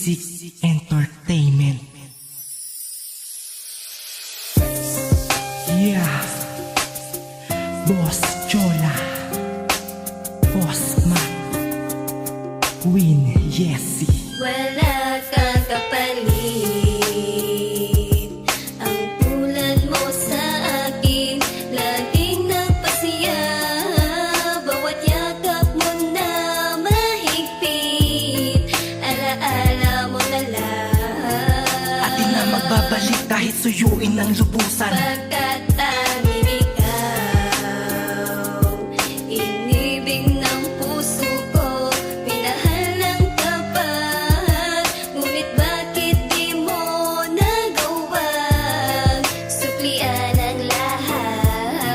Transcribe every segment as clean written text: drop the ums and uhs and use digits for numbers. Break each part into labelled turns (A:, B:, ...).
A: Music Entertainment. Yeah, Boss Chola, Boss Mac, Queen Jessie.
B: Wala kang kapalit. Ang tulad mo sa akin, laging nagpasaya. Bawat yakap mo na mahigpit, alaala mo na lang.
A: At di na magbabalik kahit suyuin ng lubusan.
B: Pagkat tanging ikaw, inibig ng puso ko, minahal ng tapat. Ngunit bakit di mo nagawang suklian ang lahat?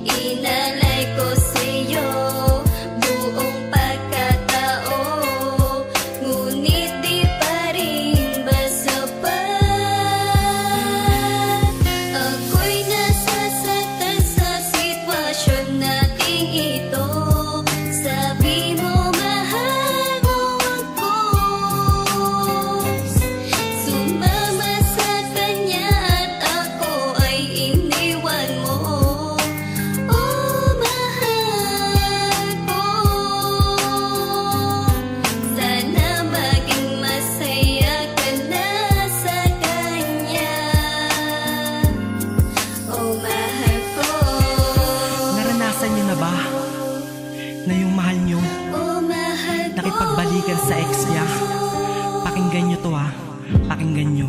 B: Inalay ko sa'yo buong pagkatao, ngunit di pa rin ba sapat? Ako'y nasasaktan sa sitwasyon nating ito. Sabi mo mahal mo ako, sumama sa kanya at ako ay iniwan mo. Oh, mahal ko, sana maging masaya ka na sa kanya. Oh, mahal ko.
A: Naranasan niyo na ba na yung mahal niyo
B: Oh, mahal ko.
A: nakipagbalikan sa ex niya? Pakinggan niyo to ha, pakinggan niyo.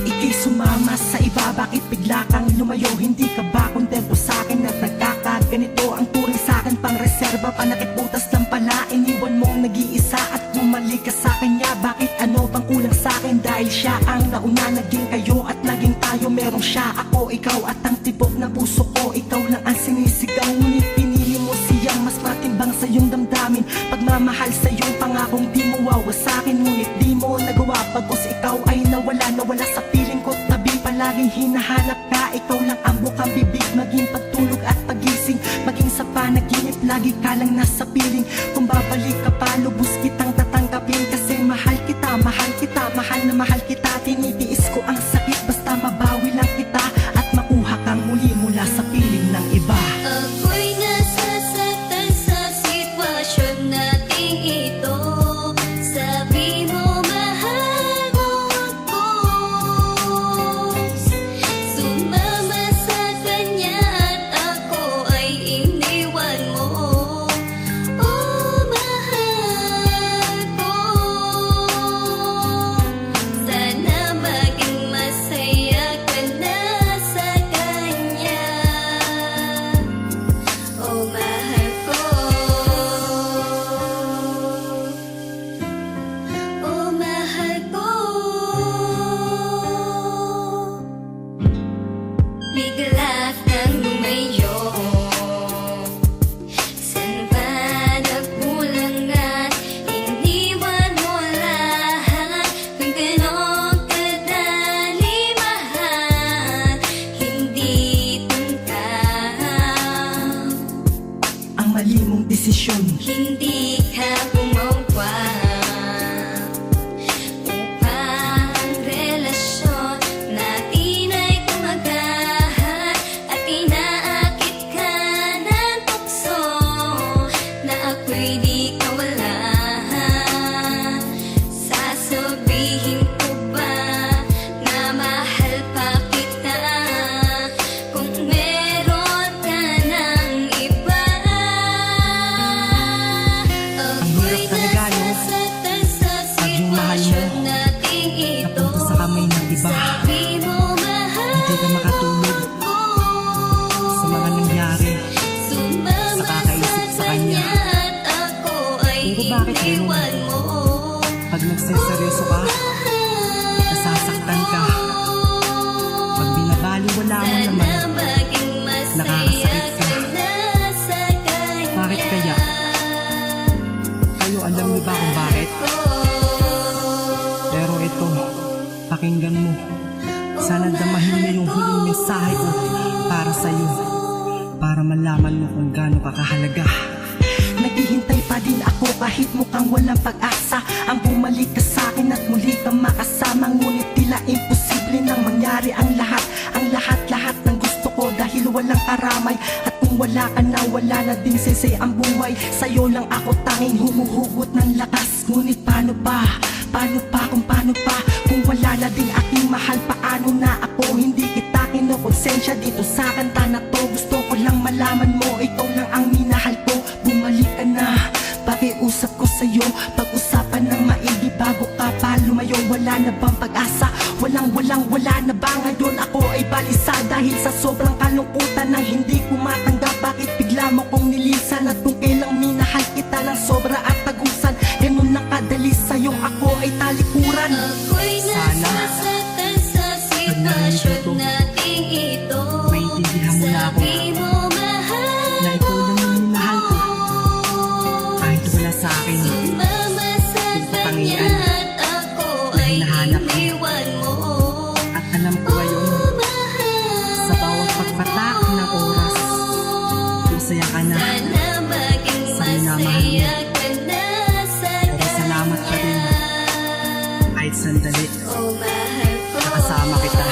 A: Ika'y sumama sa iba, bakit bigla kang lumayo? Hindi ka ba kontento sa'kin at nagkakaganito? Ang turing sa'kin pang reserba, panakit butas lang pala. Iniwan mong nag-iisa at bumalik ka sa kanya. Bakit ano bang kulang sa'kin? Dahil siya ang nauna, naging kayo at naging tayo. Merong siya, ako, ikaw at ang tibok na puso ko. Ikaw lang ang sinisigaw, ngunit pinili mo siyang mas matimbang sa iyong damdamin. Pagmamahal sa iyong pangakong di mo wawasakin, ngunit di mo nagawa. Pagkos ikaw ay nawala sa piling ko tabi. Palaging hinahanap ka, ikaw lang ang bukang bibig. Maging pagtulog at pagising, maging sa panaginip, lagi ka lang nasa piling. Kung babalik ka pa, lubos kitang tatanggapin. Kasi mahal kita, mahal na mahal kita. Tinitiis ko ang sakit, basta mabawi lang kita at makuha kang muli mula sa piling ng iba.
B: Ako'y nasasaktan sa sitwasyon nating ito. Sabi mo mahal mo ako, sumama sa kanya at ako ay iniwan mo. Oh, mahal ko, sana maging masaya ka na sa kanya. Oh, mahal ko. Oh, mahal ko. Bigla kang lumayo. Saan ba nagkulang at iniwan mo lahat? Kung ganon kadali mahal, hindi tungkal.
A: Ang mali mong desisyon,
B: Hindi ka gumawa upang ang relasyon natin ay tumagahan at inaakit ka ng tukso na ako'y di kawalan. Sasabihin ko ba na mahal pa kita kung meron ka ng iba? Ako'y
A: hirap talaga, no?
B: nasasaktan sa
A: Pag yung mahal mo,
B: sitwasyon nating ito.
A: napunta sa kamay ng iba.
B: Sabi mo mahal
A: Hindi ka makatulog
B: ko,
A: sa mga nangyari.
B: sumama
A: sa kakaisip sa kanya.
B: at ako ay
A: Pero bakit ganun?
B: iniwan mo.
A: Pag nagseseryoso ka, nasasaktan ka. Pag binabaliwala mo naman,
B: Sana maging masaya
A: nakakasakit ka.
B: ka na sa kanya.
A: Bakit kaya? Kayo alam niyo ba kung bakit? Pero ito, pakinggan mo. Sana damahin mo yung huling mensahe ko para sa'yo, para malaman mo kung gaano ka kahalaga. Naghihintay pa din ako kahit mukhang walang pag-asa ang bumalik ka sa'kin at muli kang makasama. Ngunit tila imposible nang mangyari ang lahat ng gusto ko dahil walang karamay. At kung wala ka na, wala na ding sisi ang buhay. Sa'yo lang ako tanging humuhugot ng lakas. Ngunit paano pa kung wala na ding aking mahal? Paano na ako? Hindi kita kinokonsensya dito sa kanta na to. Gusto ko lang malaman mo, ikaw lang ang minahal ko. Bumalik ka na, pakiusap ko sa'yo. Pag-usapan ng maigi bago ka pa lumayo. Wala na bang pag-asa? Wala na ba ngayon? Ako ay balisa dahil sa sobrang kalungkutan ng hindi ko matanggap. Bakit bigla mo kong nilisan? At kung kailang minahal kita ng sobra at tagusan, ganun lang kadali sa'yo ako ay talikuran.
B: Ako'y
A: Sana
B: nasasaktan sa sitwasyon nating ito.
A: maintindihan mo na ako
B: Sabi mo mahal
A: na ikaw lang ang minahal ko. Kahit wala sa akin,
B: Sumama sa kanya at ako ay
A: hinahanap ko.
B: iniwan mo.
A: at alam ko ngayon
B: Mahal,
A: sa bawat pagpatak ng oras, masaya ka na.
B: sana maging
A: Sa minamahal mo.
B: masaya ka na sa
A: Pero salamat pa rin.
B: kanya.
A: Kahit sandali,
B: Oh, mahal ko.
A: nakasama kita.